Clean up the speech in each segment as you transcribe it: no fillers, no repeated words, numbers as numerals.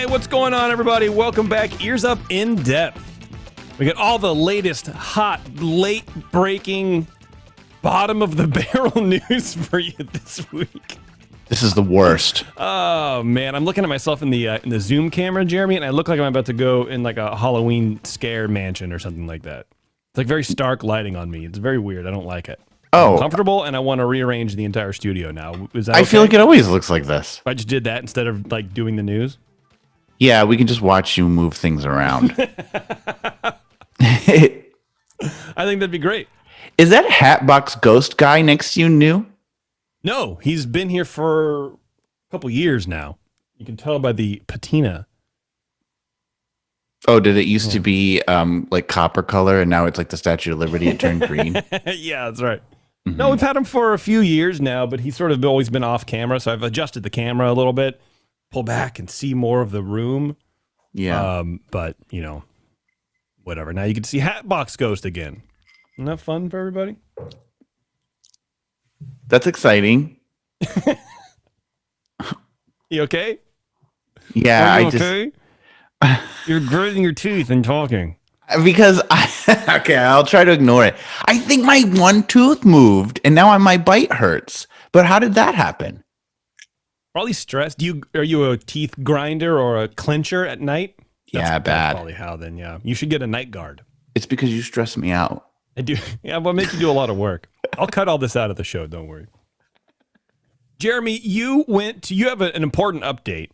Hey, what's going on, everybody? Welcome back. Ears Up in Depth. We got all the latest, hot, late-breaking, bottom-of-the-barrel news for you this week. This is the worst. Oh, man. I'm looking at myself in the Zoom camera, Jeremy, and I look like I'm about to go in like a Halloween scare mansion or something like that. It's like very stark lighting on me. It's very weird. I don't like it. Oh. I'm comfortable, and I want to rearrange the entire studio now. Is that okay? I feel like it always looks like this. I just did that instead of like doing the news. Yeah, we can just watch you move things around. I think that'd be great. Is that Hatbox Ghost guy next to you new? No, he's been here for a couple years now. You can tell by the patina. Oh, did it used to be like copper color and now it's like the Statue of Liberty, it turned green? Yeah, that's right. Mm-hmm. No, we've had him for a few years now, but he's sort of always been off camera, so I've adjusted the camera a little bit, pull back and see more of the room. Yeah. But, you know, whatever. Now you can see Hatbox Ghost again. Isn't that fun for everybody? That's exciting. You okay? Yeah, Are you okay? You're gritting your teeth and talking. Because okay, I'll try to ignore it. I think my one tooth moved and now my bite hurts. But how did that happen? Probably stress. Are you a teeth grinder or a clencher at night? That's bad. Probably how then, yeah. You should get a night guard. It's because you stress me out. I do. Yeah, well, make you do a lot of work. I'll cut all this out of the show. Don't worry. Jeremy, you have an important update.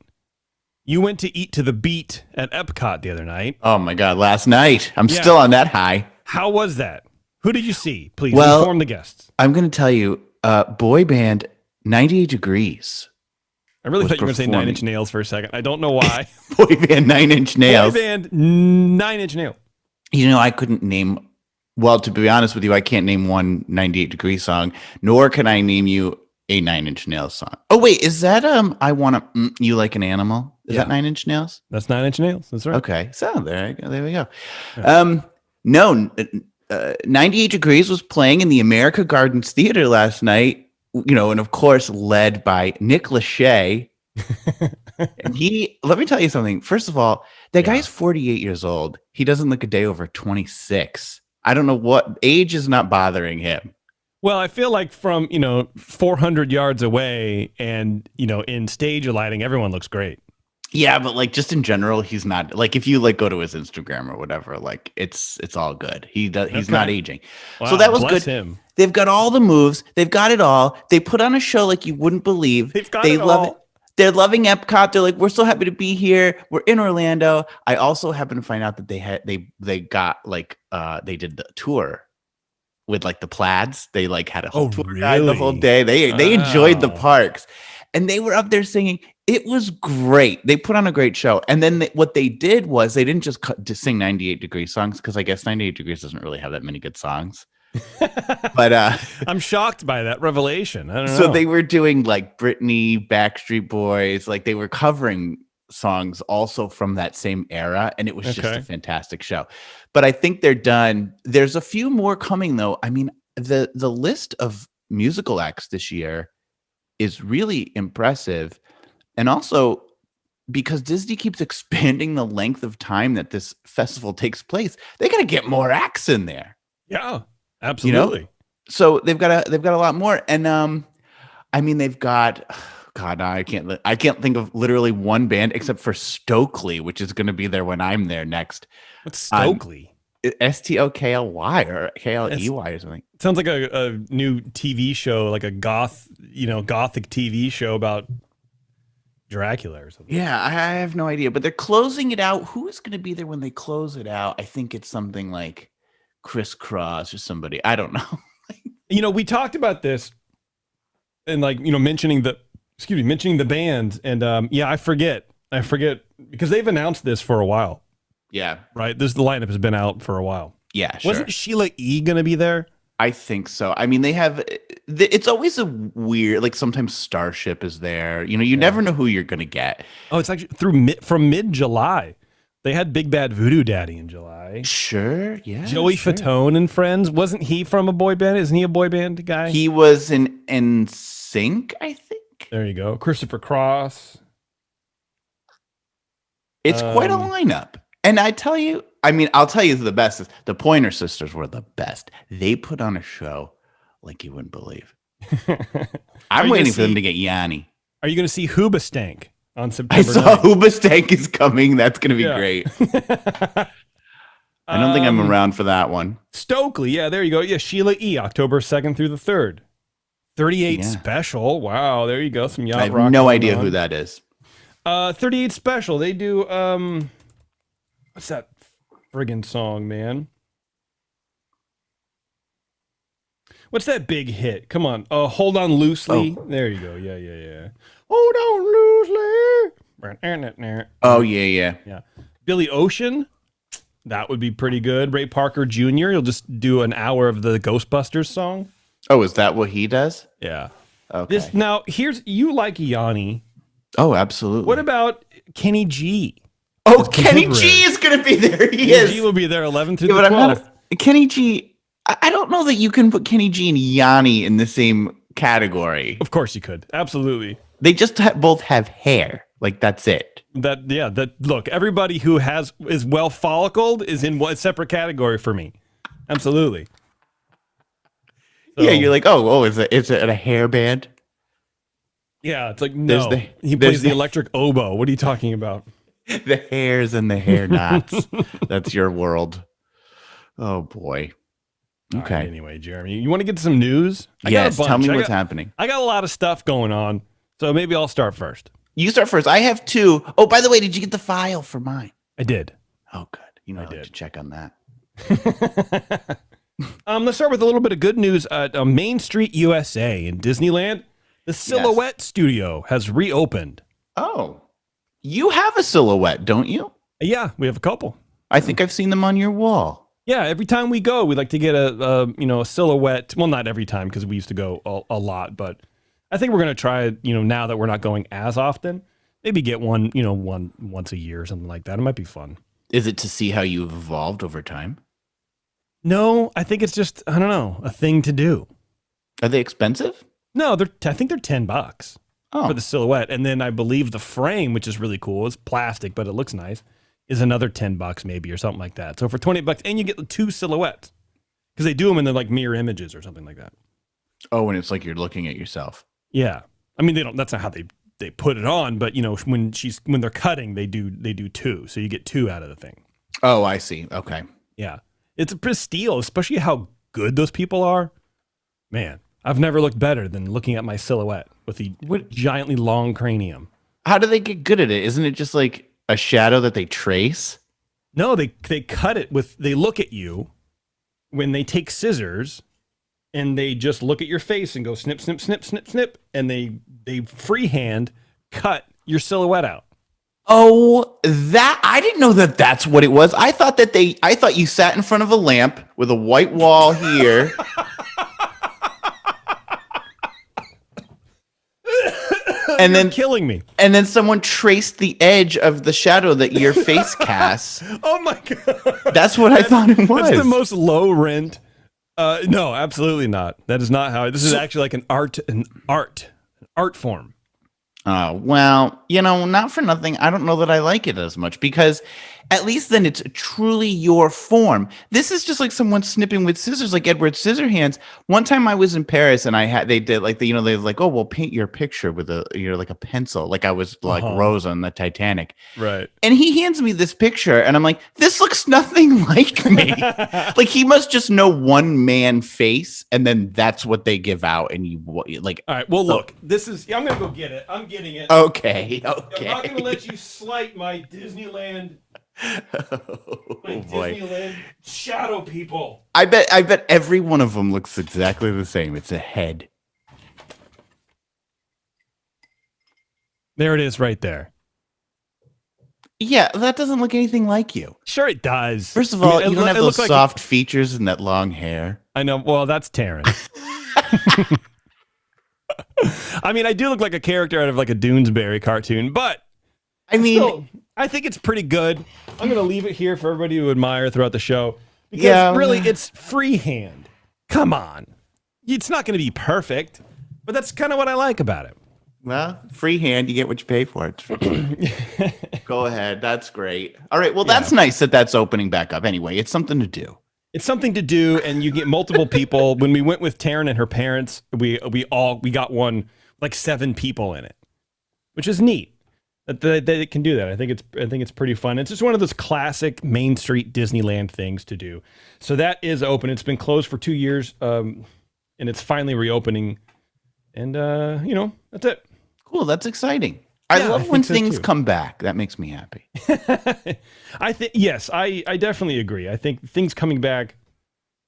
You went to eat to the beat at Epcot the other night. Oh my God, last night. I'm still on that high. How was that? Who did you see? Please inform the guests. I'm going to tell you, boy band 98 Degrees. I really thought you were going to say 9 Inch Nails for a second. I don't know why. Boy band 9 Inch Nails. Boy band 9 Inch Nail. You know, I couldn't name, well, to be honest with you, I can't name one 98 Degree song, nor can I name you a 9 Inch Nails song. Oh, wait, is that I Want to You Like an Animal? Is that 9 Inch Nails? That's 9 Inch Nails. That's right. Okay, so there we go. Yeah. No, 98 Degrees was playing in the America Gardens Theater last night, you know, and of course led by Nick Lachey. And let me tell you something. First of all, that guy's 48 years old. He doesn't look a day over 26. I don't know what age is not bothering him. Well, I feel like from, 400 yards away and, in stage lighting, everyone looks great. Yeah, but like just in general, he's not like if you like go to his Instagram or whatever, like it's all good. He's not aging. Wow, so that was bless good. Him. They've got all the moves. They've got it all. They put on a show like you wouldn't believe. They love it. They're loving Epcot. They're like, we're so happy to be here. We're in Orlando. I also happen to find out that they got like they did the tour with like the plaids. They like had a whole tour guide the whole day. They enjoyed the parks. And they were up there singing. It was great. They put on a great show. And then what they did was they didn't just sing 98 Degree songs, because I guess 98 Degrees doesn't really have that many good songs. But I'm shocked by that revelation. I don't know. So they were doing like Britney, Backstreet Boys, like they were covering songs also from that same era, and it was just a fantastic show. But I think they're done. There's a few more coming though. I mean, the list of musical acts this year is really impressive. And also because Disney keeps expanding the length of time that this festival takes place, they got to get more acts in there. Yeah. Absolutely. You know? So they've got a lot more, and I mean they've got I can't think of literally one band except for Stokely, which is going to be there when I'm there next. What's Stokely? Stokly or Kley or something. It sounds like a new TV show, like a gothic TV show about Dracula or something. Yeah, I have no idea, but they're closing it out. Who is going to be there when they close it out? I think it's something like Crisscross or somebody. I don't know. We talked about this and mentioning the bands, and I forget because they've announced this for a while. Yeah. Right? The lineup has been out for a while. Yeah, sure. Wasn't Sheila E. going to be there? I think so. I mean, it's always a weird, like sometimes Starship is there. You never know who you're going to get. Oh, it's actually from mid-July. They had Big Bad Voodoo Daddy in July. Sure, yeah. Joey Fatone and Friends. Wasn't he from a boy band? Isn't he a boy band guy? He was in NSYNC, I think. There you go. Christopher Cross. It's quite a lineup. And I tell you, I'll tell you the best is the Pointer Sisters were the best. They put on a show like you wouldn't believe. I'm waiting for them to get Yanni. Are you going to see Hoobastank on September I saw 9th? Hoobastank is coming. That's going to be great. I don't think I'm around for that one. Stokely, yeah, there you go. Yeah, Sheila E., October 2nd through the 3rd. 38 Special. Wow, there you go. Some yacht rock. I have no idea who that is. 38 Special. They do, what's that friggin' song, man? What's that big hit? Come on. Hold On Loosely. Oh. There you go. Yeah. Hold On Loosely. Oh, yeah. Billy Ocean. That would be pretty good. Ray Parker Jr. You'll just do an hour of the Ghostbusters song. Oh, is that what he does? Yeah. Okay. Now, you like Yanni. Oh, absolutely. What about Kenny G? Oh, Kenny G is going to be there. He is. Kenny G will be there 11 through the 12th. Kenny G, I don't know that you can put Kenny G and Yanni in the same category. Of course you could. Absolutely. They just both have hair. Like, that's it. Look, everybody who is well follicled is in one separate category for me. Absolutely. So, yeah, you're like, is it a hair band? Yeah, it's like, no. He plays the electric oboe. What are you talking about? The hairs and the hair knots. That's your world. Oh, boy. Okay. Right, anyway, Jeremy, you want to get to some news? Yes, tell me what's happening. I got a lot of stuff going on, so maybe I'll start first. You start first. I have two. Oh, by the way, did you get the file for mine? I did. Oh, good. I like to check on that. Let's start with a little bit of good news. Main Street, USA in Disneyland, the Silhouette Studio has reopened. Oh, you have a Silhouette, don't you? Yeah, we have a couple. I think I've seen them on your wall. Yeah, every time we go, we like to get a Silhouette. Well, not every time because we used to go a lot, but I think we're going to try, now that we're not going as often, maybe get one once a year or something like that. It might be fun. Is it to see how you've evolved over time? No, I think it's just, I don't know, a thing to do. Are they expensive? No, I think they're $10 for the Silhouette. And then I believe the frame, which is really cool, it's plastic, but it looks nice, is another $10 maybe or something like that. So for $20, and you get 2 silhouettes because they do them in the like mirror images or something like that. Oh, and it's like you're looking at yourself. Yeah. I mean, that's not how they put it on, but when they're cutting, they do 2. So you get 2 out of the thing. Oh, I see. Okay. Yeah. It's a steal, especially how good those people are. Man, I've never looked better than looking at my Silhouette with the giantly long cranium. How do they get good at it? Isn't it just like a shadow that they trace? No, they cut it they look at you when they take scissors and they just look at your face and go snip, snip, snip, snip, snip. And they freehand cut your silhouette out. Oh, I didn't know that that's what it was. I thought you sat in front of a lamp with a white wall here. And then killing me. And then someone traced the edge of the shadow that your face casts. Oh my God. That's what I thought it was. That's the most low rent. No, absolutely not. That is not how this is actually like an art form. Well, not for nothing. I don't know that I like it as much because at least then it's truly your form. This is just like someone snipping with scissors, like Edward Scissorhands. One time I was in Paris and they did like they were like, oh, we'll paint your picture with like a pencil. Like I was like Rose on the Titanic. Right. And he hands me this picture and I'm like, this looks nothing like me. Like he must just know one man face and then that's what they give out. And you like, all right, well, look, I'm going to go get it. I'm getting it. Okay. I'm not going to let you slight my Disneyland. Disneyland shadow people. I bet every one of them looks exactly the same. It's a head. There it is right there. Yeah, that doesn't look anything like you. Sure it does. First of all, you don't have those soft features and that long hair. I know. Well, that's Taryn. I mean, I do look like a character out of like a Doonesbury cartoon, but I mean, I think it's pretty good. I'm going to leave it here for everybody to admire throughout the show because really it's freehand. Come on. It's not going to be perfect, but that's kind of what I like about it. Well, free hand, you get what you pay for. Go ahead. That's great. All right. Well, that's nice that that's opening back up. Anyway, it's something to do. It's something to do, and you get multiple people. When we went with Taryn and her parents, we got one, like 7 people in it, which is neat that they can do that. I think it's pretty fun. It's just one of those classic Main Street Disneyland things to do. So that is open. It's been closed for 2 years, and it's finally reopening. And that's it. Cool. That's exciting. I love when things come back. That makes me happy. I think yes, I definitely agree. I think things coming back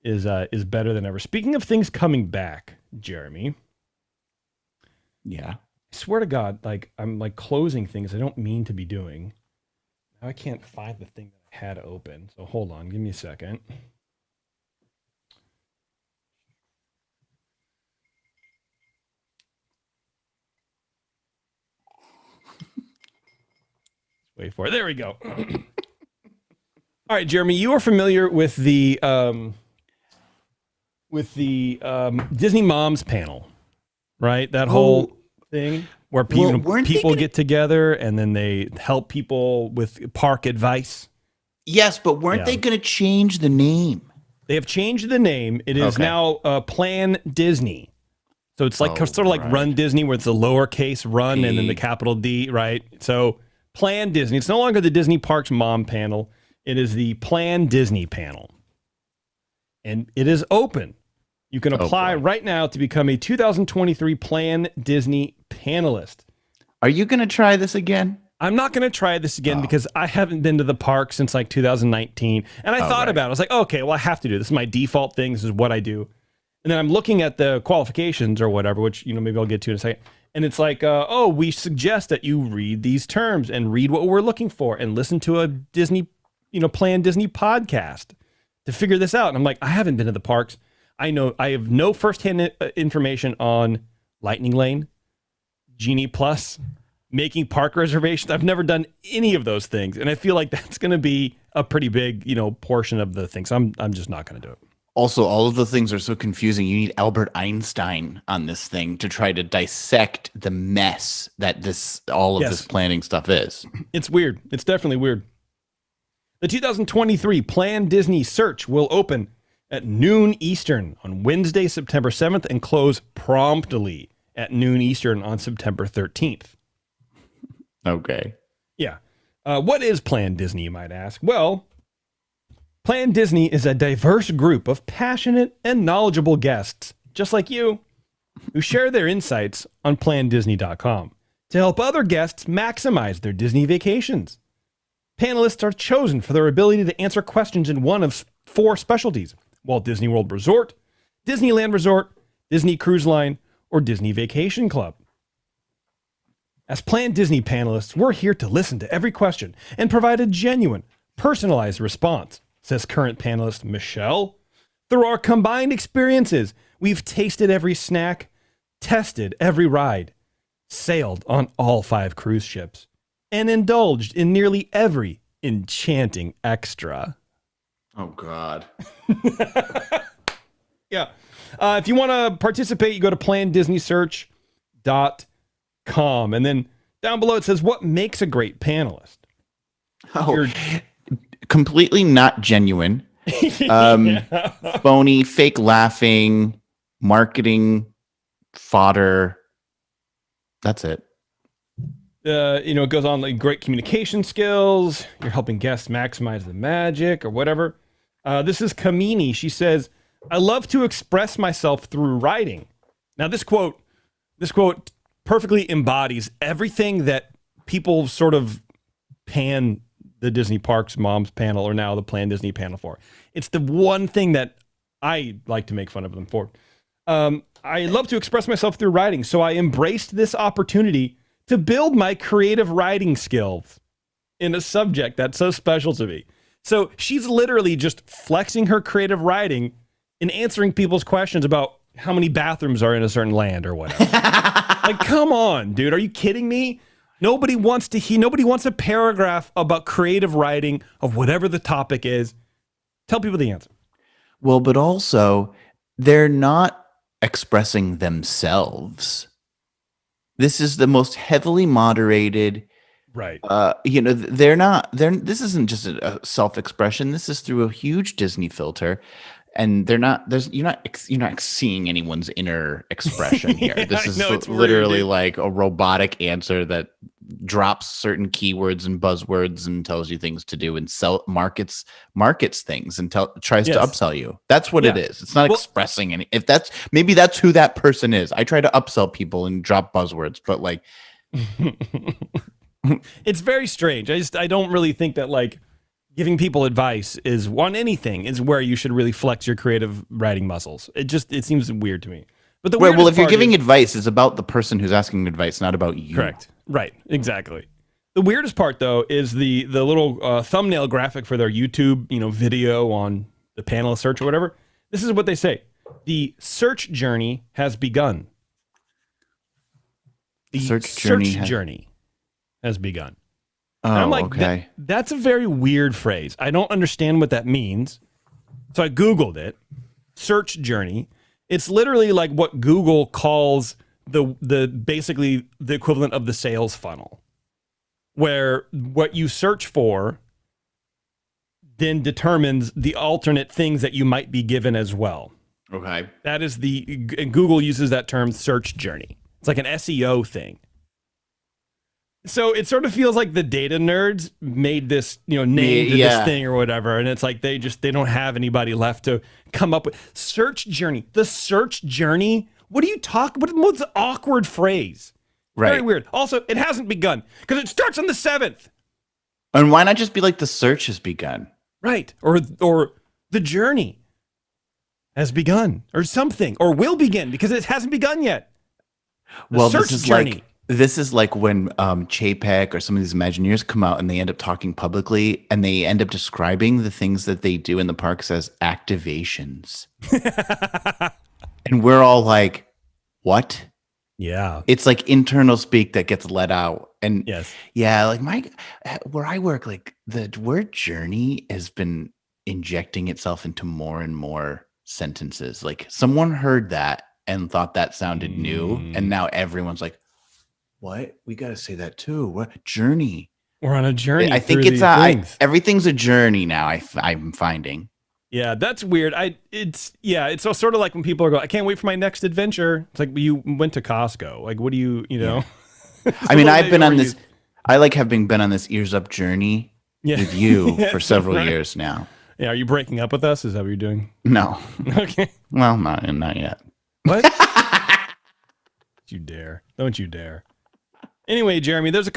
is better than ever. Speaking of things coming back, Jeremy. Yeah. I swear to God, like I'm like closing things I don't mean to be doing. Now I can't find the thing that I had open. So hold on, give me a second. Wait for it. There we go. All right, Jeremy, you are familiar with the Disney Moms panel, right? That whole thing where people get together and then they help people with park advice. Yes, but weren't they going to change the name? They have changed the name. It is now planDisney. So it's like sort of like Run Disney, where it's a lowercase run and then the capital D, right? So planDisney. It's no longer the Disney Parks Mom panel. It is the planDisney panel. And it is open. You can apply right now to become a 2023 planDisney panelist. Are you going to try this again? I'm not going to try this again because I haven't been to the park since like 2019. And I thought about it. I was like, okay, well, I have to do this. This is my default thing. This is what I do. And then I'm looking at the qualifications or whatever, which, maybe I'll get to in a second. And it's like, we suggest that you read these terms and read what we're looking for and listen to a Disney, planDisney podcast to figure this out. And I'm like, I haven't been to the parks. I have no firsthand information on Lightning Lane, Genie Plus, making park reservations. I've never done any of those things. And I feel like that's going to be a pretty big, portion of the thing. So I'm just not going to do it. Also, all of the things are so confusing. You need Albert Einstein on this thing to try to dissect the mess that all of this planning stuff is. It's weird. It's definitely weird. The 2023 planDisney search will open at noon Eastern on Wednesday, September 7th, and close promptly at noon Eastern on September 13th. Okay. Yeah. What is planDisney, you might ask? Well, planDisney is a diverse group of passionate and knowledgeable guests, just like you, who share their insights on planDisney.com to help other guests maximize their Disney vacations. Panelists are chosen for their ability to answer questions in one of 4 specialties: Walt Disney World Resort, Disneyland Resort, Disney Cruise Line, or Disney Vacation Club. As planDisney panelists, we're here to listen to every question and provide a genuine, personalized response, says current panelist Michelle. Through our combined experiences, we've tasted every snack, tested every ride, sailed on all 5 cruise ships, and indulged in nearly every enchanting extra. Oh, God. Yeah. If you want to participate, you go to planDisneySearch.com. And then down below it says, what makes a great panelist? Completely not genuine. Phony, fake laughing, marketing, fodder. That's it. It goes on like great communication skills. You're helping guests maximize the magic or whatever. This is Kamini. She says, I love to express myself through writing. Now, this quote perfectly embodies everything that people sort of pan the Disney Parks Moms panel or now the planDisney panel for. It's the one thing that I like to make fun of them for. I love to express myself through writing, so I embraced this opportunity to build my creative writing skills in a subject that's so special to me. So she's literally just flexing her creative writing and answering people's questions about how many bathrooms are in a certain land or whatever. Like, come on, dude. Are you kidding me? Nobody wants a paragraph about creative writing of whatever the topic is. Tell people the answer. Well, but also, they're not expressing themselves. This is the most heavily moderated. Right. This isn't just a self-expression. This is through a huge Disney filter, and you're not seeing anyone's inner expression here. Yeah, This I is know, it's literally rude. like a robotic answer that drops certain keywords and buzzwords and tells you things to do and markets things and tries to Yes. upsell you. That's what it Yeah. is. It's not Well, expressing any. If that's maybe that's who that person is. I try to upsell people and drop buzzwords, but like it's very strange. I don't really think that like giving people advice is on anything is where you should really flex your creative writing muscles. It seems weird to me. But the well, if you're part giving is, advice, it's about the person who's asking advice, not about you. correct. Right. Exactly. The weirdest part though is the little thumbnail graphic for their YouTube, video on the panelist search or whatever. This is what they say. The search journey has begun. The search journey has begun. Oh, and I'm like, okay. That's a very weird phrase. I don't understand what that means. So I Googled it. Search journey. It's literally like what Google calls the basically the equivalent of the sales funnel, where what you search for then determines the alternate things that you might be given as well. Okay. That is Google uses that term search journey. It's like an SEO thing. So it sort of feels like the data nerds made this, named this thing or whatever. And it's like they don't have anybody left to come up with search journey. The search journey. What do you talk? What's the awkward phrase? Right. Very weird. Also, it hasn't begun because it starts on the 7th. And why not just be like the search has begun? Right. Or the journey has begun or something or will begin because it hasn't begun yet. Well, this is like when Chapek or some of these Imagineers come out and they end up talking publicly and they end up describing the things that they do in the parks as activations. And we're all like, what? Yeah. It's like internal speak that gets let out. And yes. Yeah, like where I work, like the word journey has been injecting itself into more and more sentences. Like someone heard that and thought that sounded new. And now everyone's like, what? We got to say that too. What journey? We're on a journey. I think it's everything's a journey now. I'm finding. Yeah, that's weird. It's sort of like when people are going, I can't wait for my next adventure. It's like you went to Costco. Like, what do you? Yeah. I mean, I've been on this. I like having been on this EarzUp journey with you for several years now. Yeah, are you breaking up with us? Is that what you're doing? No. Okay. Well, not yet. What? You dare? Don't you dare? Anyway, Jeremy, there's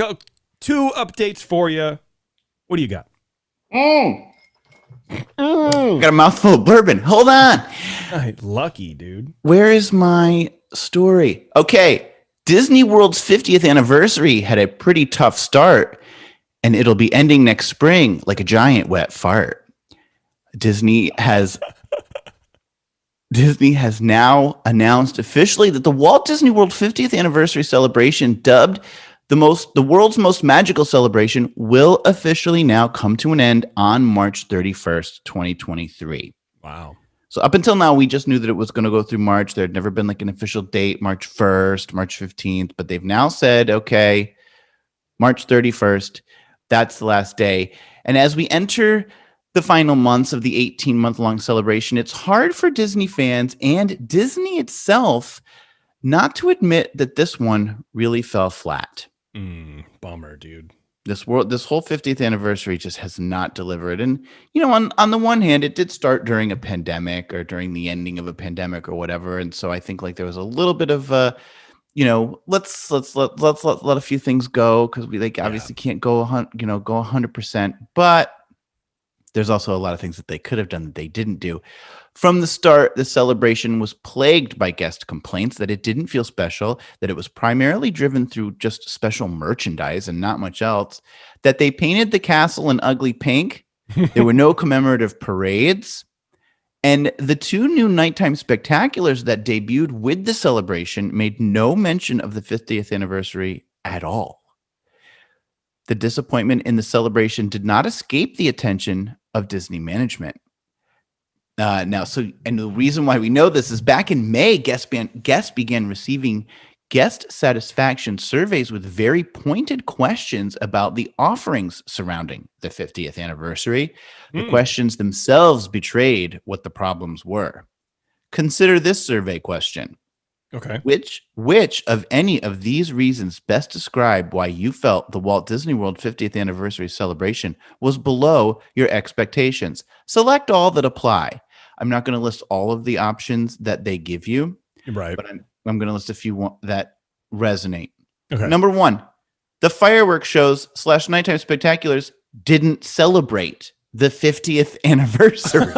two updates for you. What do you got? Got a mouthful of bourbon. Hold on. Lucky, dude. Where is my story? Okay. Disney World's 50th anniversary had a pretty tough start, and it'll be ending next spring like a giant wet fart. Disney has now announced officially that the Walt Disney World 50th anniversary celebration, dubbed the world's most magical celebration, will officially now come to an end on March 31st, 2023. Wow. So up until now, we just knew that it was going to go through March. There had never been like an official date, March 1st, March 15th, but they've now said, okay, March 31st, that's the last day. And as we enter the final months of the 18-month-long celebration, it's hard for Disney fans and Disney itself not to admit that this one really fell flat. Bummer, dude. This whole 50th anniversary just has not delivered. And, on the one hand, it did start during a pandemic or during the ending of a pandemic or whatever. And so I think like there was a little bit of, let's let a few things go because we obviously can't go 100%. But there's also a lot of things that they could have done that they didn't do. From the start, the celebration was plagued by guest complaints that it didn't feel special, that it was primarily driven through just special merchandise and not much else, that they painted the castle an ugly pink. There were no commemorative parades. And the two new nighttime spectaculars that debuted with the celebration made no mention of the 50th anniversary at all. The disappointment in the celebration did not escape the attention of Disney management. And the reason why we know this is back in May, guests began receiving guest satisfaction surveys with very pointed questions about the offerings surrounding the 50th anniversary. The questions themselves betrayed what the problems were. Consider this survey question. Okay. Which of any of these reasons best describe why you felt the Walt Disney World 50th anniversary celebration was below your expectations? Select all that apply. I'm not going to list all of the options that they give you, Right. but I'm going to list a few that resonate. Okay. Number 1, the fireworks shows / nighttime spectaculars didn't celebrate the 50th anniversary.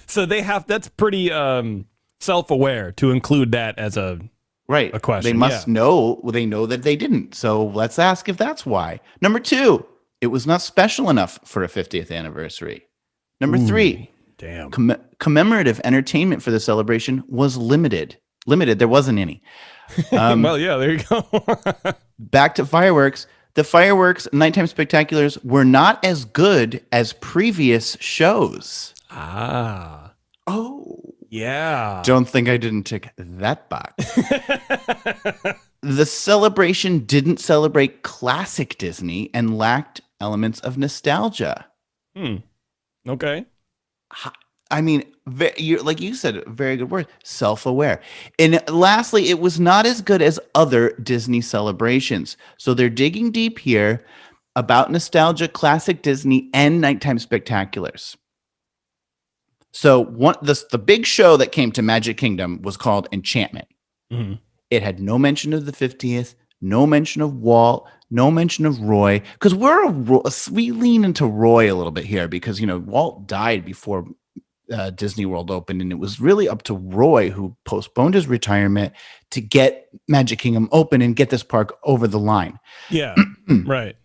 So that's pretty self-aware to include that as a question. They must know. They know that they didn't. So let's ask if that's why. Number 2, it was not special enough for a 50th anniversary. Number 3, damn. Commemorative entertainment for the celebration was limited. There wasn't any. Well, yeah, there you go. Back to fireworks. The fireworks nighttime spectaculars were not as good as previous shows. Ah. Oh. Yeah. Don't think I didn't tick that box. The celebration didn't celebrate classic Disney and lacked elements of nostalgia. Okay. I mean, like you said, very good word, self-aware. And lastly, it was not as good as other Disney celebrations. So they're digging deep here about nostalgia, classic Disney, and nighttime spectaculars. So the big show that came to Magic Kingdom was called Enchantment. Mm-hmm. It had no mention of the 50th, no mention of Walt, no mention of Roy, because we lean into Roy a little bit here because, Walt died before Disney World opened, and it was really up to Roy, who postponed his retirement to get Magic Kingdom open and get this park over the line. Yeah, right.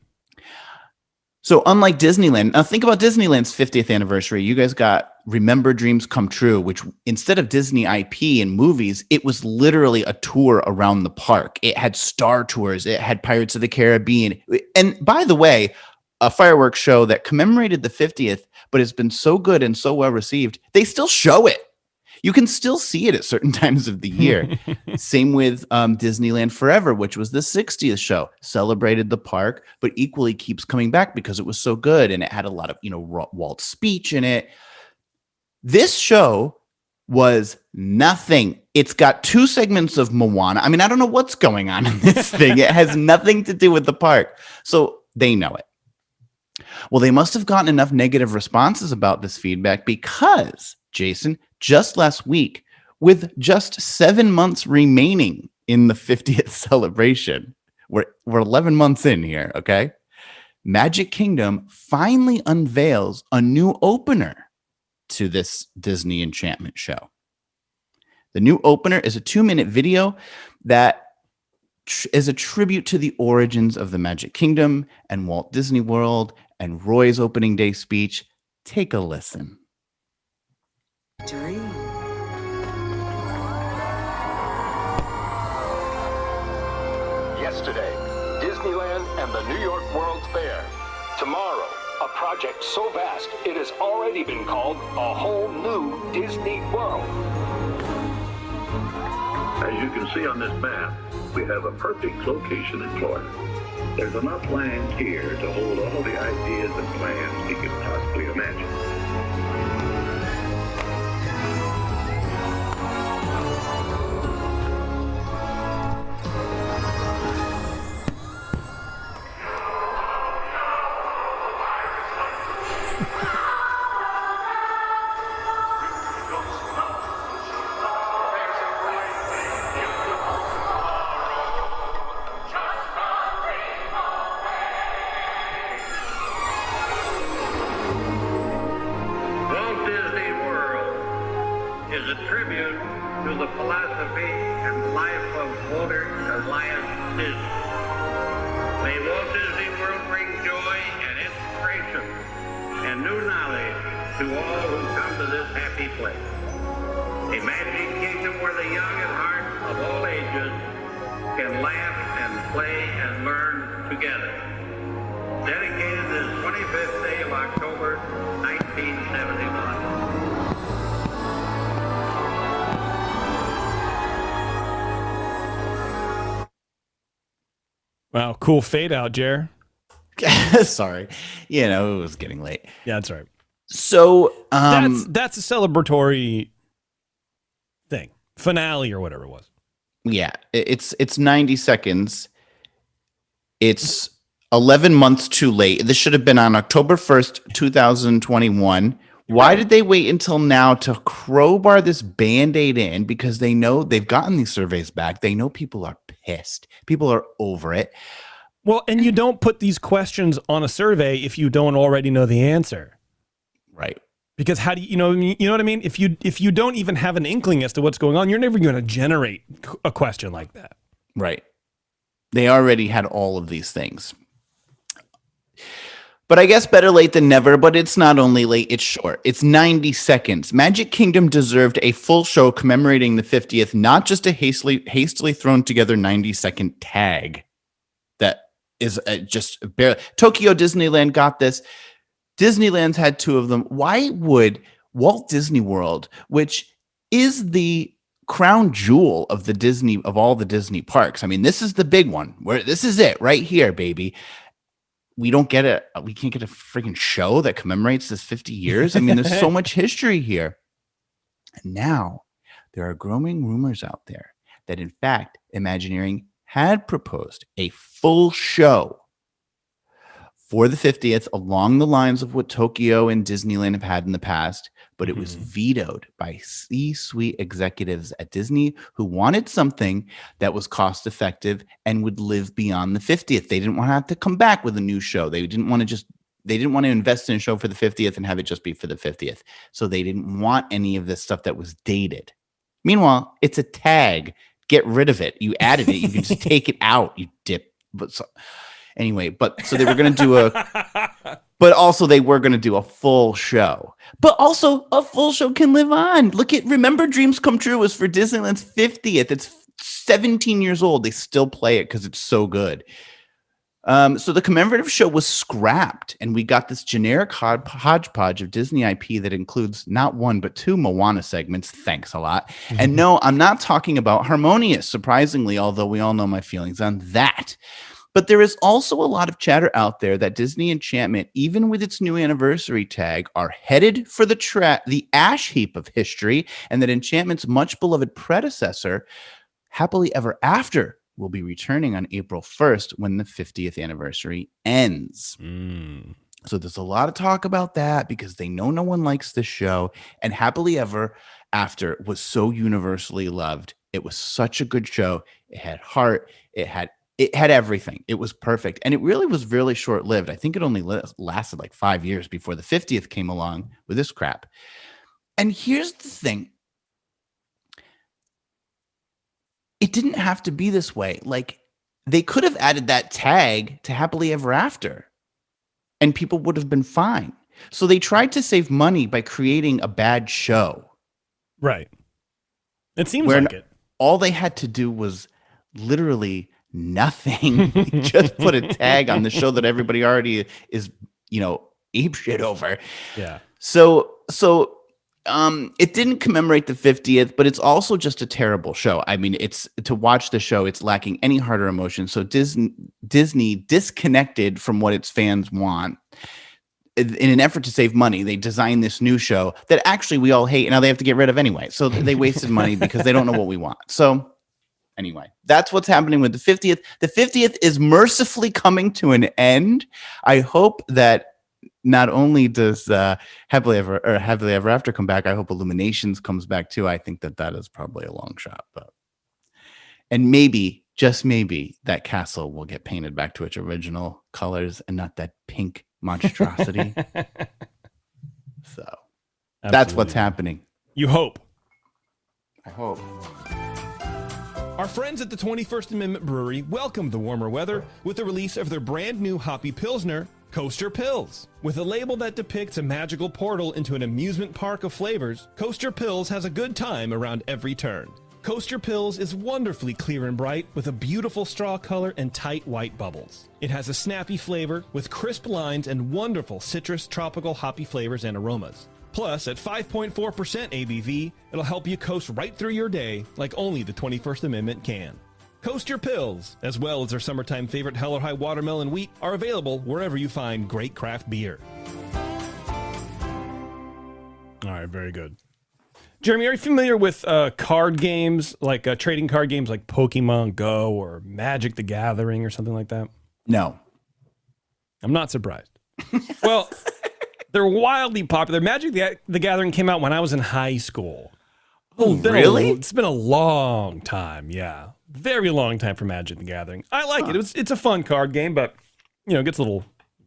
So unlike Disneyland, now think about Disneyland's 50th anniversary. You guys got Remember Dreams Come True, which instead of Disney IP and movies, it was literally a tour around the park. It had Star Tours. It had Pirates of the Caribbean. And by the way, a fireworks show that commemorated the 50th, but has been so good and so well received, they still show it. You can still see it at certain times of the year. Same with Disneyland Forever, which was the 60th show, celebrated the park, but equally keeps coming back because it was so good. And it had a lot of, Walt's speech in it. This show was nothing. It's got 2 segments of Moana. I mean, I don't know what's going on in this thing. It has nothing to do with the park. So they know it. Well, they must have gotten enough negative responses about this feedback because, Jason, just last week, with just 7 months remaining in the 50th celebration, we're 11 months in here, okay? Magic Kingdom finally unveils a new opener to this Disney Enchantment show. The new opener is a 2-minute video that is a tribute to the origins of the Magic Kingdom and Walt Disney World and Roy's opening day speech. Take a listen. Dream. Yesterday, Disneyland and the New York World's Fair. Tomorrow, a project so vast it has already been called a whole new Disney World. As you can see on this map, we have a perfect location in Florida. There's enough land here to hold all the ideas and plans you could possibly imagine. Walt Disney World is a tribute to the philosophy and life of Walter Elias Disney. May Walt Disney World bring joy and inspiration and new knowledge to all who come to this happy place. A magic kingdom where the young at heart of all ages can laugh and play and learn together. Dedicated this 25th day of October, 1971. Wow, cool fade out, Jer. Sorry. It was getting late. Yeah, that's right. So that's a celebratory thing. Finale or whatever it was. Yeah, it's 90 seconds. It's 11 months too late. This should have been on October 1st, 2021. Why did they wait until now to crowbar this Band-Aid in? Because they know they've gotten these surveys back. They know people are pissed. People are over it. Well, and you don't put these questions on a survey if you don't already know the answer. Right. Because how do you know what I mean? If you don't even have an inkling as to what's going on, you're never going to generate a question like that. Right. They already had all of these things. But I guess better late than never, but it's not only late, it's short. It's 90 seconds. Magic Kingdom deserved a full show commemorating the 50th, not just a hastily thrown together 90-second tag that is just barely. Tokyo Disneyland got this. Disneyland's had two of them. Why would Walt Disney World, which is the crown jewel of all the Disney parks? I mean, this is the big one. This is it right here, baby. We can't get a freaking show that commemorates this 50 years. I mean, there's so much history here. And now there are growing rumors out there that, in fact, Imagineering had proposed a full show for the 50th along the lines of what Tokyo and Disneyland have had in the past, but it was vetoed by C-suite executives at Disney who wanted something that was cost effective and would live beyond the 50th. They didn't want to have to come back with a new show. They didn't want to invest in a show for the 50th and have it just be for the 50th. So they didn't want any of this stuff that was dated. Meanwhile, it's a tag. Get rid of it. You added it. You can just take it out. You dip. Anyway, so they were going to do they were going to do a full show. But also a full show can live on. Look at Remember Dreams Come True was for Disneyland's 50th. It's 17 years old. They still play it because it's so good. So the commemorative show was scrapped, and we got this generic hodgepodge of Disney IP that includes not one, but two Moana segments. Thanks a lot. And no, I'm not talking about Harmonious, surprisingly, although we all know my feelings on that. But there is also a lot of chatter out there that Disney Enchantment, even with its new anniversary tag, are headed for the ash heap of history, and that Enchantment's much beloved predecessor, Happily Ever After, will be returning on April 1st when the 50th anniversary ends. So there's a lot of talk about that because they know no one likes this show, and Happily Ever After was so universally loved. It was such a good show. It had heart. It had everything. It was perfect. And it really was really short-lived. I think it only lasted like 5 years before the 50th came along with this crap. And here's the thing. It didn't have to be this way. Like, they could have added that tag to Happily Ever After, and people would have been fine. So they tried to save money by creating a bad show. Right. It seems like it. All they had to do was literally nothing. Just put a tag on the show that everybody already is, ape shit over. Yeah. So it didn't commemorate the 50th, but it's also just a terrible show. I mean, to watch the show, it's lacking any heart or emotion. So Disney disconnected from what its fans want. In an effort to save money, they designed this new show that actually we all hate, and now they have to get rid of anyway. So they wasted money because they don't know what we want. So anyway, that's what's happening with the 50th. The 50th is mercifully coming to an end. I hope that not only does Happily Ever After come back, I hope Illuminations comes back too. I think that is probably a long shot, and maybe, just maybe, that castle will get painted back to its original colors and not that pink monstrosity. So that's what's happening. You hope. I hope. Our friends at the 21st Amendment Brewery welcomed the warmer weather with the release of their brand new hoppy Pilsner, Coaster Pills. With a label that depicts a magical portal into an amusement park of flavors, Coaster Pills has a good time around every turn. Coaster Pills is wonderfully clear and bright with a beautiful straw color and tight white bubbles. It has a snappy flavor with crisp lines and wonderful citrus, tropical, hoppy flavors and aromas. Plus, at 5.4% ABV, it'll help you coast right through your day like only the 21st Amendment can. Coaster Pills, as well as their summertime favorite Hell or High Watermelon Wheat, are available wherever you find great craft beer. All right, very good. Jeremy, are you familiar with card games, like trading card games like Pokemon Go or Magic the Gathering or something like that? No. I'm not surprised. Well, they're wildly popular. Magic the Gathering came out when I was in high school. Oh, really? It's been a long time, yeah. Very long time for Magic the Gathering. I like it. It's a fun card game, but, it gets a little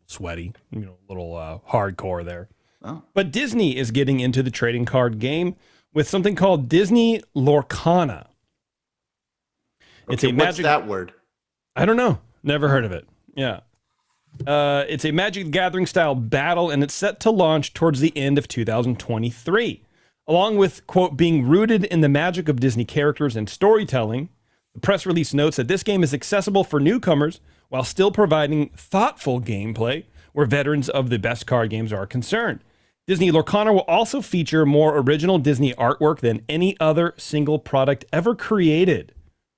sweaty, a little hardcore there. Oh. But Disney is getting into the trading card game with something called Disney Lorcana. It's a what's that word? I don't know. Never heard of it. Yeah. It's a Magic the Gathering style battle, and it's set to launch towards the end of 2023. Along with, quote, being rooted in the magic of Disney characters and storytelling, the press release notes that this game is accessible for newcomers while still providing thoughtful gameplay where veterans of the best card games are concerned. Disney Lorcana will also feature more original Disney artwork than any other single product ever created,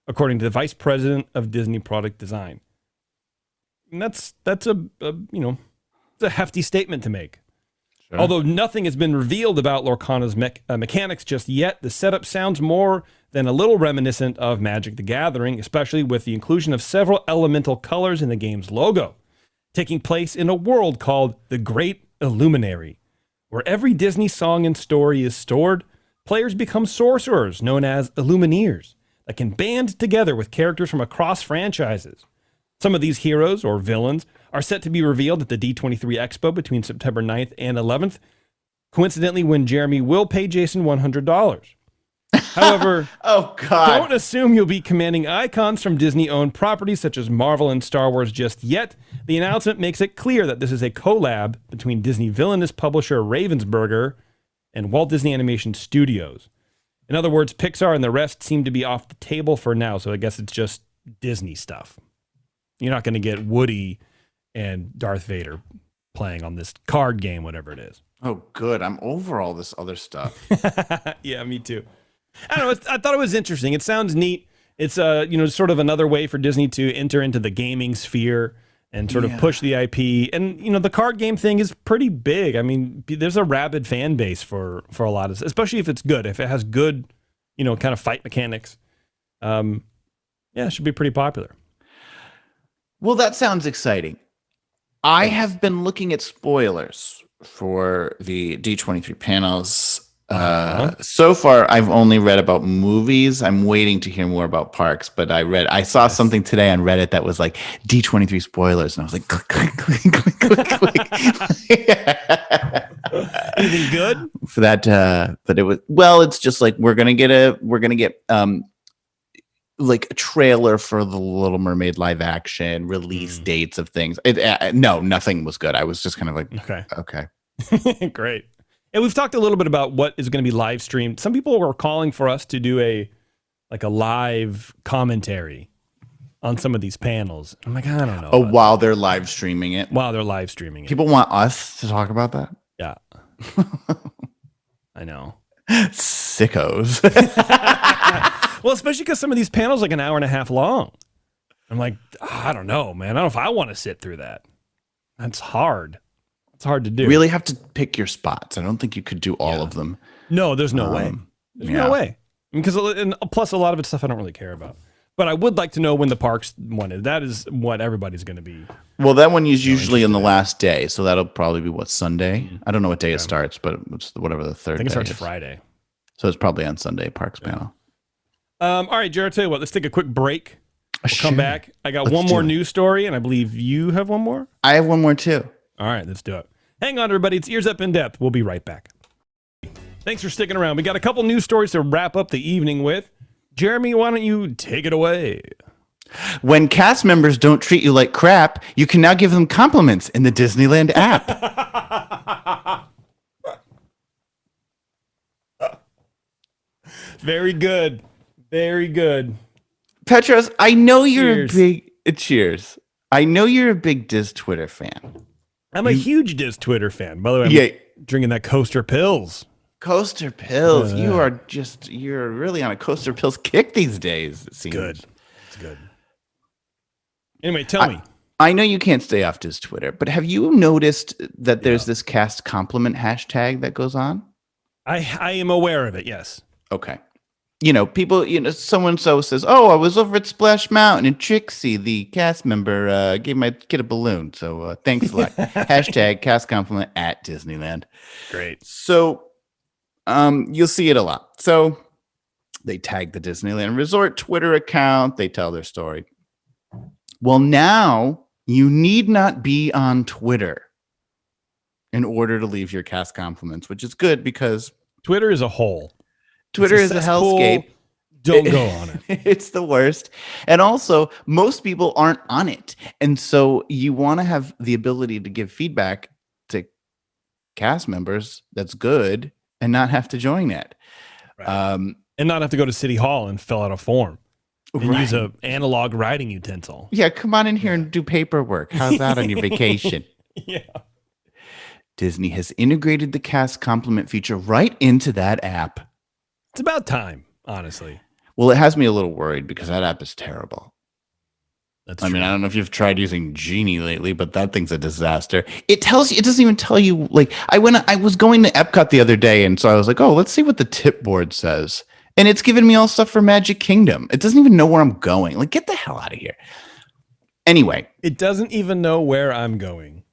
according to the vice president of Disney product design. And that's a hefty statement to make. Sure. Although nothing has been revealed about Lorcana's mechanics just yet, the setup sounds more than a little reminiscent of Magic the Gathering, especially with the inclusion of several elemental colors in the game's logo, taking place in a world called the Great Illuminary, where every Disney song and story is stored. Players become sorcerers known as Illumineers that can band together with characters from across franchises. Some of these heroes or villains are set to be revealed at the D23 Expo between September 9th and 11th, coincidentally when Jeremy will pay Jason $100. However, oh God, don't assume you'll be commanding icons from Disney-owned properties such as Marvel and Star Wars just yet. The announcement makes it clear that this is a collab between Disney villainous publisher Ravensburger and Walt Disney Animation Studios. In other words, Pixar and the rest seem to be off the table for now, so I guess it's just Disney stuff. You're not going to get Woody and Darth Vader playing on this card game, whatever it is. Oh, good. I'm over all this other stuff. Yeah, me too. I don't know. I thought it was interesting. It sounds neat. It's sort of another way for Disney to enter into the gaming sphere and sort of push the IP. And the card game thing is pretty big. I mean, there's a rabid fan base for a lot of, especially if it's good. If it has good, kind of fight mechanics, it should be pretty popular. Well, that sounds exciting. I have been looking at spoilers for the D23 panels. So far, I've only read about movies. I'm waiting to hear more about parks, but I saw something today on Reddit that was like D23 spoilers, and I was like, click, click, click, click, click, click. Anything good for that? But it was, it's just like we're gonna get like a trailer for the Little Mermaid live action, release dates of things. No, nothing was good. I was just kind of like, okay. Great. And we've talked a little bit about what is going to be live streamed. Some people were calling for us to do a live commentary on some of these panels. I'm like, I don't know. Oh, while they're live streaming it. People want us to talk about that? Yeah. I know. Sickos. Well, especially because some of these panels are like an hour and a half long. I'm like, I don't know, man. I don't know if I want to sit through that. That's hard. It's hard to do. Really have to pick your spots. I don't think you could do all of them. No, there's no way. There's no way. Because plus a lot of it's stuff I don't really care about. But I would like to know when the parks one is. That is what everybody's going to be. Well, that one is usually on the last day, so that'll probably be Sunday. I don't know what day it starts, but it's whatever the third. I think it starts is. Friday. So it's probably on Sunday, Parks panel. All right, Jared, tell you what, let's take a quick break. We'll come back. I got one more news story, and I believe you have one more. I have one more too. All right, let's do it. Hang on, everybody. It's Ears Up in Depth. We'll be right back. Thanks for sticking around. We got a couple news stories to wrap up the evening with. Jeremy, why don't you take it away? When cast members don't treat you like crap, you can now give them compliments in the Disneyland app. Very good. Very good. Petros, I know you're a big cheers. I know you're a big Diz Twitter fan. I'm a huge Diz Twitter fan. By the way, I'm drinking that Coaster Pills. Coaster Pills. You're really on a Coaster Pills kick these days. It seems. Good. It's good. Anyway, tell me. I know you can't stay off Diz Twitter, but have you noticed that there's this cast compliment hashtag that goes on? I am aware of it, yes. Okay. People, so-and-so says, oh, I was over at Splash Mountain and Trixie, the cast member, gave my kid a balloon. So thanks a lot. Hashtag cast compliment at Disneyland. Great. So you'll see it a lot. So they tag the Disneyland Resort Twitter account. They tell their story. Well, now you need not be on Twitter in order to leave your cast compliments, which is good because Twitter is a hole. Twitter is a hellscape. Don't go on it. It's the worst. And also, most people aren't on it. And so you want to have the ability to give feedback to cast members that's good and not have to join it. Right. And not have to go to City Hall and fill out a form. And use an analog writing utensil. Yeah, come on in here and do paperwork. How's that on your vacation? Yeah. Disney has integrated the cast compliment feature right into that app. It's about time, honestly. Well, it has me a little worried because that app is terrible. That's I true. mean, I don't know if you've tried using Genie lately, but that thing's a disaster. It doesn't even tell you, like, I was going to Epcot the other day, and so I was like, oh, let's see what the tip board says. And it's giving me all stuff for Magic Kingdom. It doesn't even know where I'm going. Like, get the hell out of here. Anyway. It doesn't even know where I'm going.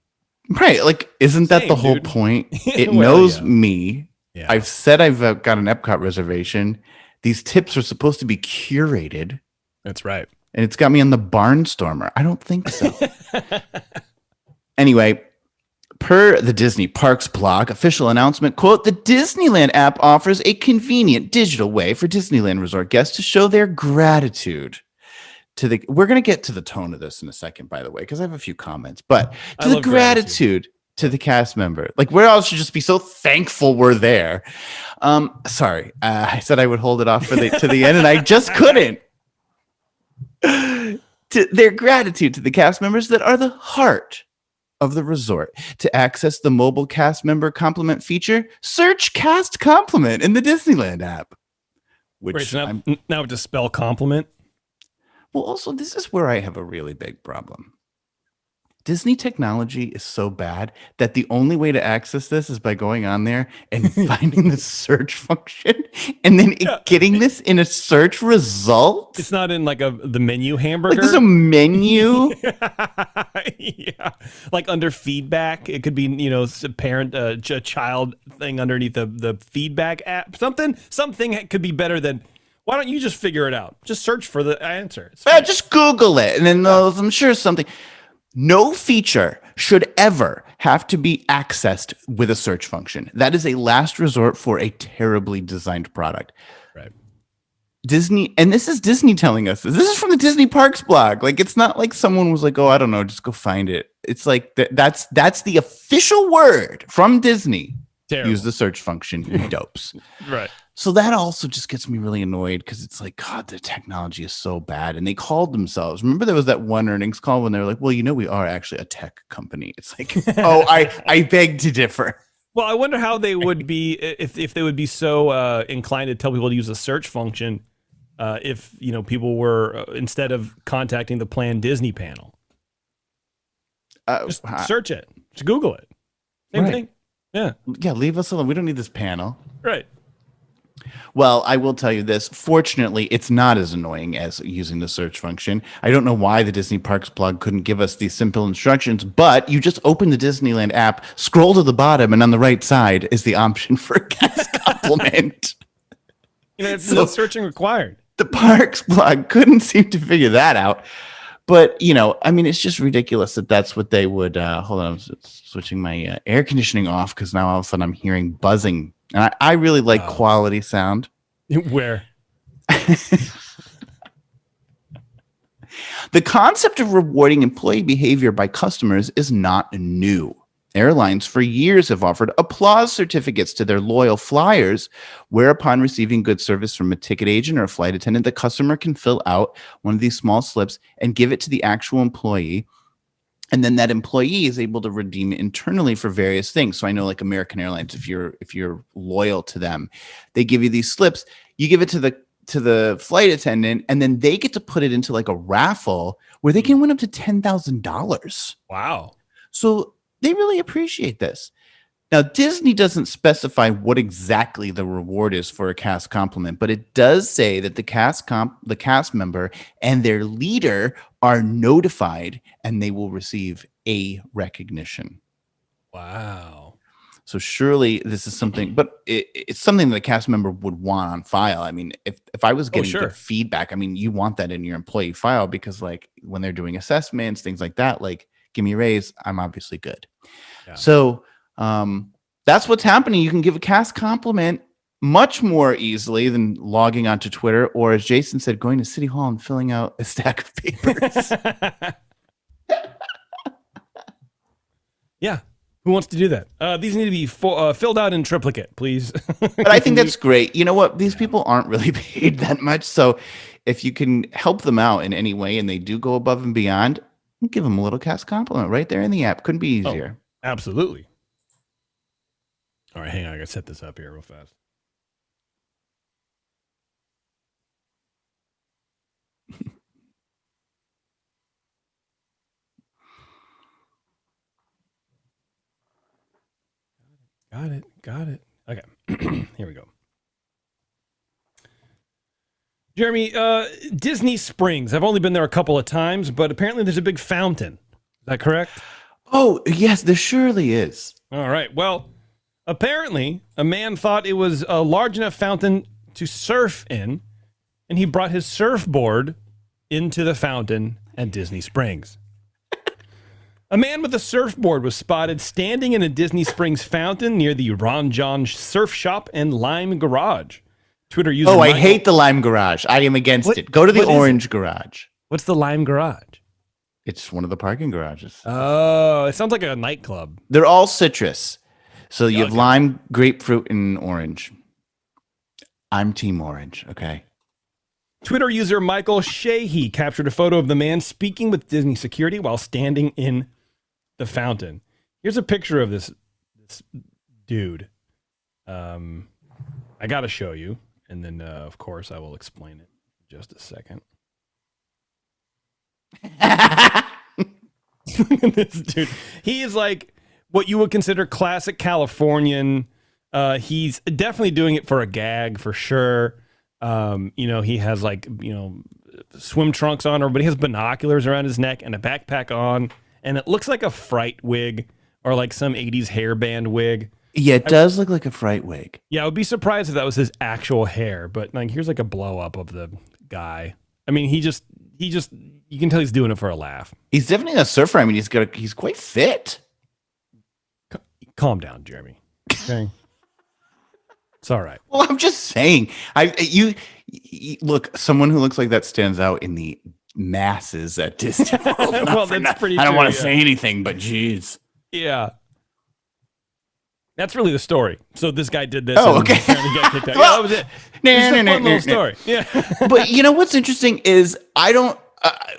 Right. Like, isn't that the whole point? It knows me. Yeah. I've said I've got an Epcot reservation. These tips are supposed to be curated. That's right. And it's got me on the Barnstormer. I don't think so. Anyway. Per the Disney Parks blog official announcement, quote, the Disneyland app offers a convenient digital way for Disneyland Resort guests to show their gratitude we're going to get to the tone of this in a second, by the way, because I have a few comments, but to the gratitude to the cast member. Like, where else should just be so thankful we're there. Sorry. I said I would hold it off to the end and I just couldn't. To their gratitude to the cast members that are the heart of the resort. To access the mobile cast member compliment feature, search cast compliment in the Disneyland app. Which so now to spell compliment. Well, also, this is where I have a really big problem. Disney technology is so bad that the only way to access this is by going on there and finding the search function and then getting this in a search result. It's not in like the menu hamburger. Like there's a menu. Yeah. Like under feedback, it could be, parent, child thing underneath the feedback app. Something could be better than, why don't you just figure it out? Just search for the answer. Just Google it. And then I'm sure something. No feature should ever have to be accessed with a search function. That is a last resort for a terribly designed product. Right. Disney, and this is Disney telling us this. This is from the Disney Parks blog. Like, it's not like someone was like, oh, I don't know, just go find it. It's like that's the official word from Disney. Terrible. Use the search function, you dopes. Right. So that also just gets me really annoyed because it's like, God, the technology is so bad. And they called themselves. Remember there was that one earnings call when they were like, well, we are actually a tech company. It's like, oh, I beg to differ. Well, I wonder how they would be if they would be so inclined to tell people to use a search function if, people were instead of contacting the planDisney panel. Just search it. Just Google it. Same thing. Yeah. Yeah. Leave us alone. We don't need this panel. Right. Well, I will tell you this. Fortunately, it's not as annoying as using the search function. I don't know why the Disney Parks blog couldn't give us these simple instructions, but you just open the Disneyland app, scroll to the bottom, and on the right side is the option for a guest compliment. It's no searching required. The Parks blog couldn't seem to figure that out. But, it's just ridiculous that that's what they would. Hold on, I'm switching my air conditioning off because now all of a sudden I'm hearing buzzing. And I really like quality sound. Where? The concept of rewarding employee behavior by customers is not new. Airlines for years have offered applause certificates to their loyal flyers, where upon receiving good service from a ticket agent or a flight attendant, the customer can fill out one of these small slips and give it to the actual employee. And then that employee is able to redeem it internally for various things. So I know, like American Airlines, if you're loyal to them, they give you these slips. You give it to the to the flight attendant, and then they get to put it into like a raffle where they can win up to $10,000. Wow. So they really appreciate this. Now, Disney doesn't specify what exactly the reward is for a cast compliment, but it does say that the cast member and their leader are notified and they will receive a recognition. Wow. So surely this is something, but it's something that a cast member would want on file. I mean, if I was getting good feedback, I mean, you want that in your employee file because like when they're doing assessments, things like that, like give me a raise, I'm obviously good. Yeah. So that's what's happening. You can give a cast compliment much more easily than logging onto Twitter, or as Jason said, going to City Hall and filling out a stack of papers. Yeah. Who wants to do that? These need to be filled out in triplicate, please. But I think that's great. You know what? These people aren't really paid that much. So if you can help them out in any way and they do go above and beyond, give them a little cast compliment right there in the app. Couldn't be easier. Oh, absolutely. All right, hang on. I got to set this up here real fast. Got it. Okay, here we go. Jeremy, Disney Springs. I've only been there a couple of times, but apparently there's a big fountain. Is that correct? Oh, yes, there surely is. All right. Well, apparently a man thought it was a large enough fountain to surf in, and he brought his surfboard into the fountain at Disney Springs. A man with a surfboard was spotted standing in a Disney Springs fountain near the Ron John Surf Shop and Lime Garage. Twitter user I hate the Lime Garage. I am against it. Go to the Orange Garage. What's the Lime Garage? It's one of the parking garages. Oh, it sounds like a nightclub. They're all citrus. So you have lime, grapefruit, and orange. I'm team orange, okay? Twitter user Michael Sheehy captured a photo of the man speaking with Disney security while standing in the fountain. Here's a picture of this dude. I got to show you, and then of course I will explain it in just a second. This dude, he is like what you would consider classic Californian. He's definitely doing it for a gag for sure. He has like, swim trunks on, but he has binoculars around his neck and a backpack on, and it looks like a fright wig or like some 80s hairband wig. Yeah, it does look like a fright wig. Yeah, I would be surprised if that was his actual hair, but like here's like a blow up of the guy. I mean, he just you can tell he's doing it for a laugh. He's definitely a surfer. I mean, he's quite fit. Calm down, Jeremy. Okay. It's all right. Well, I'm just saying. You look, someone who looks like that stands out in the masses at Disney World. Well, that's pretty I don't true, want to say anything, but geez. Yeah. That's really the story. So this guy did this. Oh, okay. Apparently got kicked out. Yeah, that was it. It's a fun little story. Yeah. But you know what's interesting is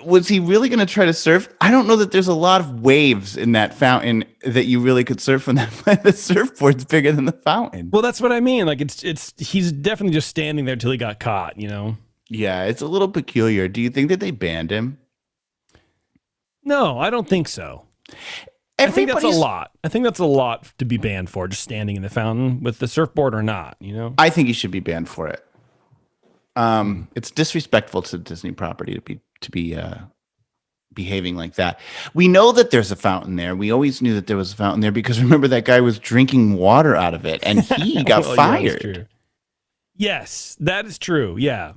was he really going to try to surf? I don't know that there's a lot of waves in that fountain that you really could surf from that. The surfboard's bigger than the fountain. Well, that's what I mean. Like he's definitely just standing there till he got caught, Yeah, it's a little peculiar. Do you think that they banned him? No, I don't think so. I think that's a lot. I think that's a lot to be banned for, just standing in the fountain with the surfboard or not, I think he should be banned for it. It's disrespectful to Disney property to be behaving like that. We know that there's a fountain there. We always knew that there was a fountain there because remember that guy was drinking water out of it and he got fired. Yes, that is true. Yeah,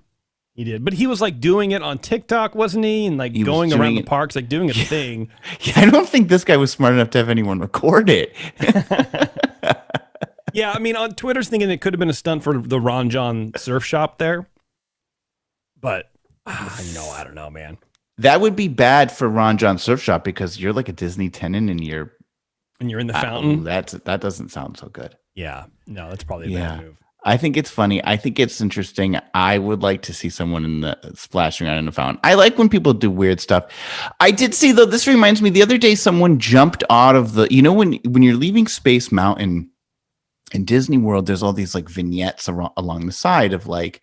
he did. But he was like doing it on TikTok, wasn't he? And like going around the parks, like doing a thing. Yeah, I don't think this guy was smart enough to have anyone record it. Yeah, I mean, on Twitter's thinking it could have been a stunt for the Ron John Surf Shop there. But I don't know, man. That would be bad for Ron John Surf Shop because you're like a Disney tenant and you're in the fountain. That doesn't sound so good. Yeah, no, that's probably a bad move. I think it's funny. I think it's interesting. I would like to see someone splashing around in the fountain. I like when people do weird stuff. I did see though. This reminds me. The other day, someone jumped out of the. When you're leaving Space Mountain in Disney World, there's all these like vignettes along the side of like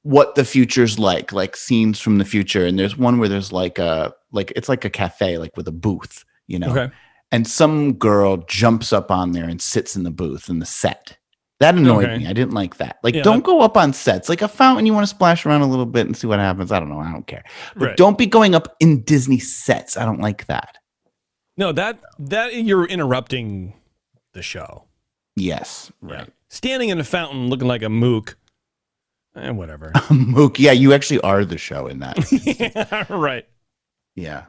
what the future's like scenes from the future. And there's one where there's it's like a cafe, like with a booth, you know, Okay. and some girl jumps up on there and sits in the booth in the set. That annoyed me. I didn't like that. Like, don't go up on sets. Like a fountain, you want to splash around a little bit and see what happens. I don't know. I don't care. But don't be going up in Disney sets. I don't like that. No, that you're interrupting the show. Yes. Right. Yeah. Standing in a fountain looking like a mook. Whatever. Mook. Yeah, you actually are the show in that. Yeah, right. Yeah.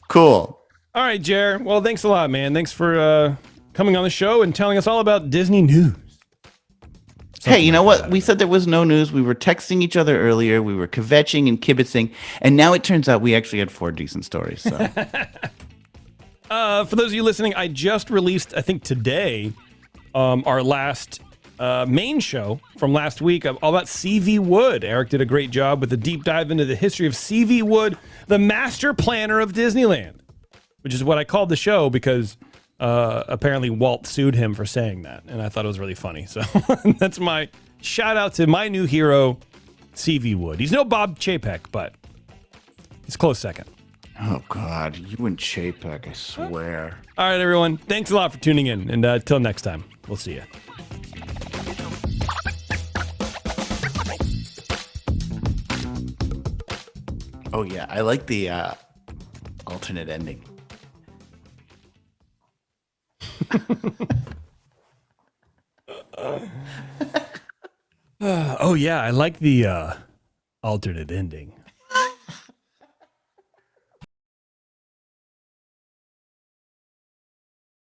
Cool. All right, Jer. Well, thanks a lot, man. Thanks for coming on the show and telling us all about Disney news. Hey, you know what? We said there was no news. We were texting each other earlier. We were kvetching and kibitzing. And now it turns out we actually had 4 decent stories. So, for those of you listening, I just released, I think today, our last main show from last week all about C.V. Wood. Eric did a great job with a deep dive into the history of C.V. Wood, the master planner of Disneyland, which is what I called the show because apparently Walt sued him for saying that, and I thought it was really funny. So that's my shout out to my new hero, C.V. Wood. He's no Bob Chapek, but he's close second. Oh, God. You and Chapek, I swear. All right, everyone. Thanks a lot for tuning in, and until next time, we'll see you. Oh, yeah. I like the alternate ending. Oh, yeah. I like the alternate ending.